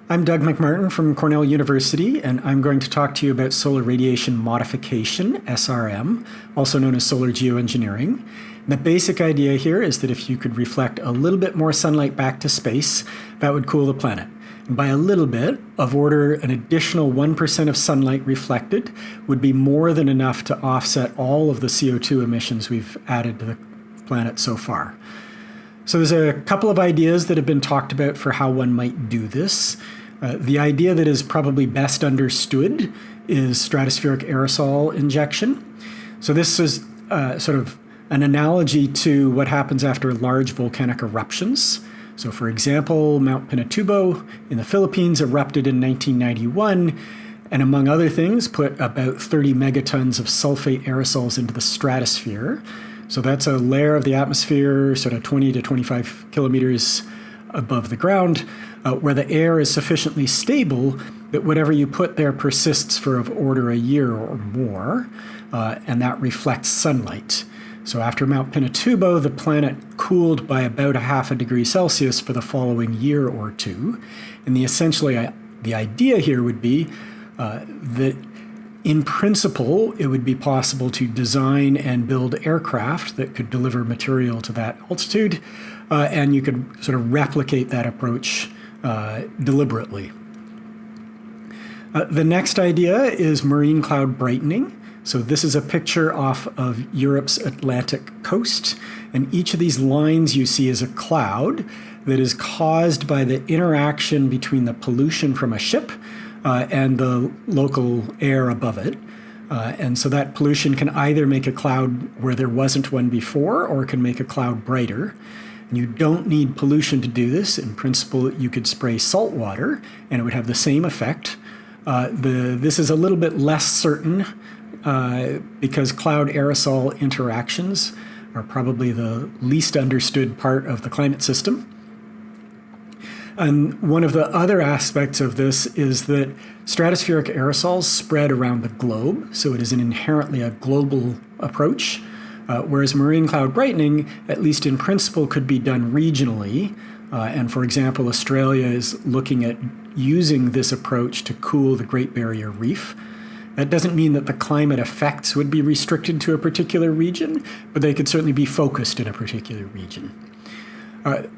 I'm Doug MacMartin from Cornell University, and I'm going to talk to you about solar radiation modification, SRM, also known as solar geoengineering. And the basic idea here is that if you could reflect a little bit more sunlight back to space, that would cool the planet. And by a little bit, of order an additional 1% of sunlight reflected would be more than enough to offset all of the CO2 emissions we've added to the planet so far. So there's a couple of ideas that have been talked about for how one might do this. The idea that is probably best understood is stratospheric aerosol injection. So this is sort of an analogy to what happens after large volcanic eruptions. So for example, Mount Pinatubo in the Philippines erupted in 1991, and among other things, put about 30 megatons of sulfate aerosols into the stratosphere. So that's a layer of the atmosphere, sort of 20 to 25 kilometers above the ground, where the air is sufficiently stable that whatever you put there persists for of order a year or more, and that reflects sunlight. So after Mount Pinatubo, the planet cooled by about 0.5 degrees Celsius for the following year or two. And the idea here would be that in principle, it would be possible to design and build aircraft that could deliver material to that altitude, and you could sort of replicate that approach deliberately. The next idea is marine cloud brightening. So this is a picture off of Europe's Atlantic coast, and each of these lines you see is a cloud that is caused by the interaction between the pollution from a ship and the local air above it. And so that pollution can either make a cloud where there wasn't one before, or can make a cloud brighter. And you don't need pollution to do this. In principle, you could spray salt water and it would have the same effect. This is a little bit less certain because cloud aerosol interactions are probably the least understood part of the climate system. And one of the other aspects of this is that stratospheric aerosols spread around the globe, so it is inherently a global approach, whereas marine cloud brightening, at least in principle, could be done regionally. And for example, Australia is looking at using this approach to cool the Great Barrier Reef. That doesn't mean that the climate effects would be restricted to a particular region, but they could certainly be focused in a particular region.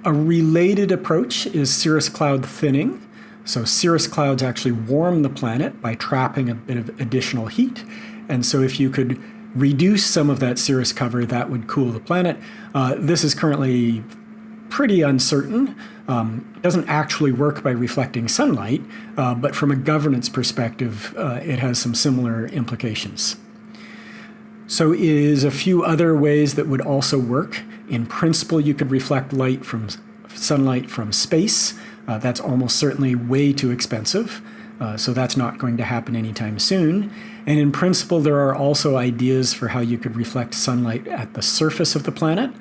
A related approach is cirrus cloud thinning. So cirrus clouds actually warm the planet by trapping a bit of additional heat. And so if you could reduce some of that cirrus cover, that would cool the planet. This is currently pretty uncertain. It doesn't actually work by reflecting sunlight, but from a governance perspective, it has some similar implications. So is a few other ways that would also work. In principle, you could reflect sunlight from space. That's almost certainly way too expensive, so that's not going to happen anytime soon. And in principle, there are also ideas for how you could reflect sunlight at the surface of the planet.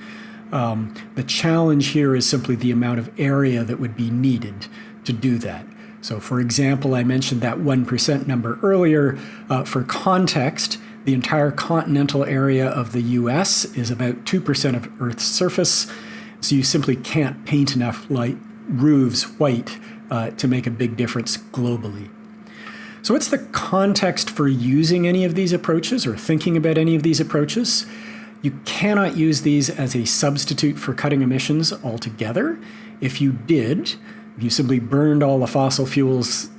The challenge here is simply the amount of area that would be needed to do that. So for example, I mentioned that 1% number earlier. For context, the entire continental area of the US is about 2% of Earth's surface, so you simply can't paint enough roofs white to make a big difference globally. So what's the context for using any of these approaches or thinking about any of these approaches? You cannot use these as a substitute for cutting emissions altogether. If you did, if you simply burned all the fossil fuels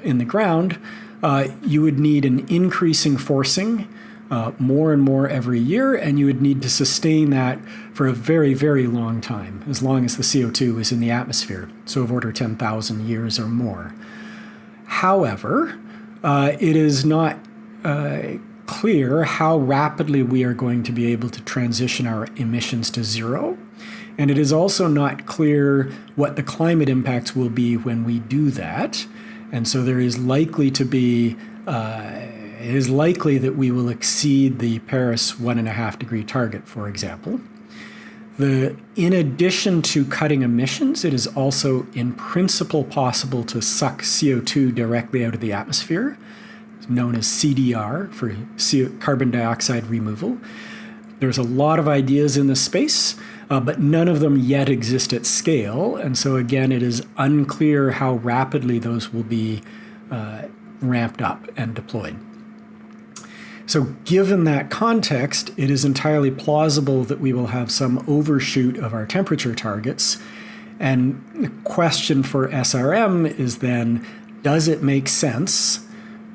in the ground, you would need an increasing forcing more and more every year, and you would need to sustain that for a very, very long time, as long as the CO2 is in the atmosphere, so of order 10,000 years or more. However, it is not clear how rapidly we are going to be able to transition our emissions to zero, and it is also not clear what the climate impacts will be when we do that, and so there is likely to be it is likely that we will exceed the Paris 1.5 degree target, for example. In addition to cutting emissions, it is also in principle possible to suck CO2 directly out of the atmosphere, known as CDR, for carbon dioxide removal. There's a lot of ideas in this space. but none of them yet exist at scale. And so again, it is unclear how rapidly those will be ramped up and deployed. So given that context, it is entirely plausible that we will have some overshoot of our temperature targets. And the question for SRM is then, does it make sense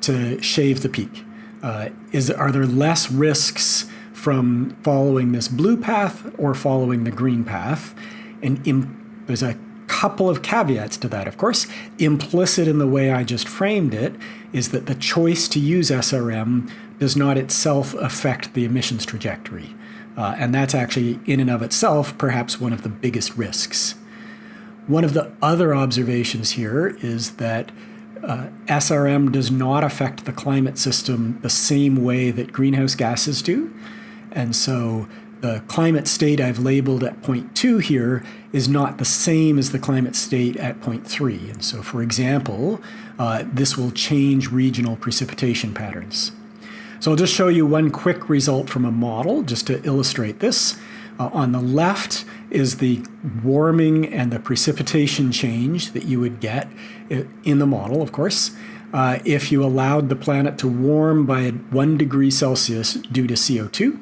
to shave the peak? Are there less risks from following this blue path or following the green path? And there's a couple of caveats to that, of course. Implicit in the way I just framed it is that the choice to use SRM does not itself affect the emissions trajectory. And that's actually, in and of itself, perhaps one of the biggest risks. One of the other observations here is that SRM does not affect the climate system the same way that greenhouse gases do. And so the climate state I've labeled at point 2 here is not the same as the climate state at point 3. And so, for example, this will change regional precipitation patterns. So I'll just show you one quick result from a model just to illustrate this. On the left is the warming and the precipitation change that you would get in the model, of course, if you allowed the planet to warm by 1 degree Celsius due to CO2.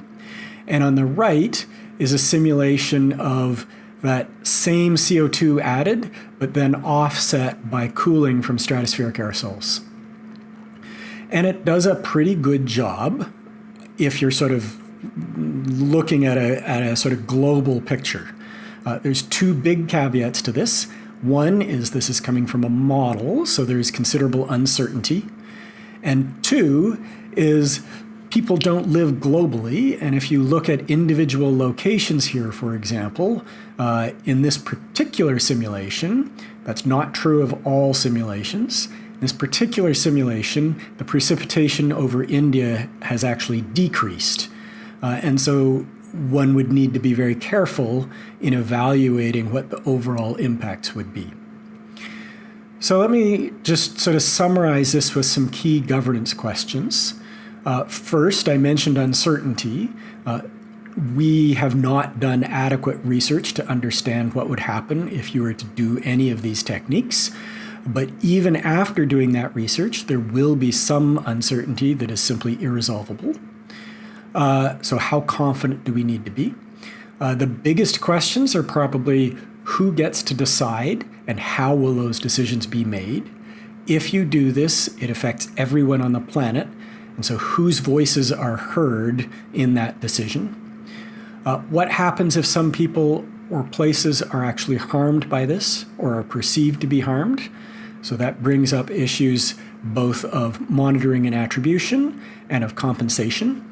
And on the right is a simulation of that same CO2 added, but then offset by cooling from stratospheric aerosols. And it does a pretty good job if you're sort of looking at a sort of global picture. There's 2 big caveats to this. One is this is coming from a model, so there's considerable uncertainty. And 2 is people don't live globally, and if you look at individual locations here, for example, in this particular simulation, that's not true of all simulations. In this particular simulation, the precipitation over India has actually decreased. And so one would need to be very careful in evaluating what the overall impacts would be. So let me just sort of summarize this with some key governance questions. First, I mentioned uncertainty. We have not done adequate research to understand what would happen if you were to do any of these techniques. But even after doing that research, there will be some uncertainty that is simply irresolvable. So how confident do we need to be? The biggest questions are probably who gets to decide and how will those decisions be made? If you do this, it affects everyone on the planet. And so whose voices are heard in that decision? What happens if some people or places are actually harmed by this or are perceived to be harmed? So that brings up issues both of monitoring and attribution and of compensation.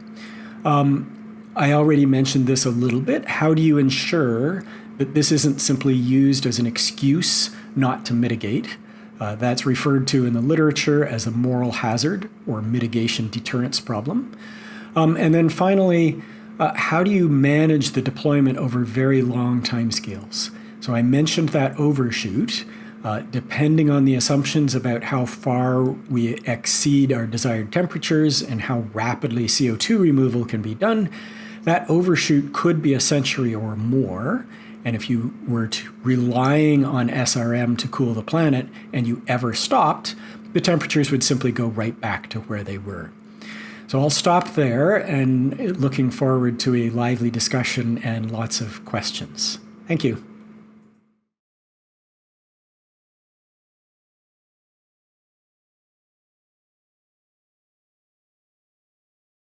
I already mentioned this a little bit. How do you ensure that this isn't simply used as an excuse not to mitigate? That's referred to in the literature as a moral hazard or mitigation deterrence problem. And then finally, how do you manage the deployment over very long timescales? So I mentioned that overshoot. Depending on the assumptions about how far we exceed our desired temperatures and how rapidly CO2 removal can be done, that overshoot could be a century or more. And if you were relying on SRM to cool the planet and you ever stopped, the temperatures would simply go right back to where they were. So I'll stop there and looking forward to a lively discussion and lots of questions. Thank you.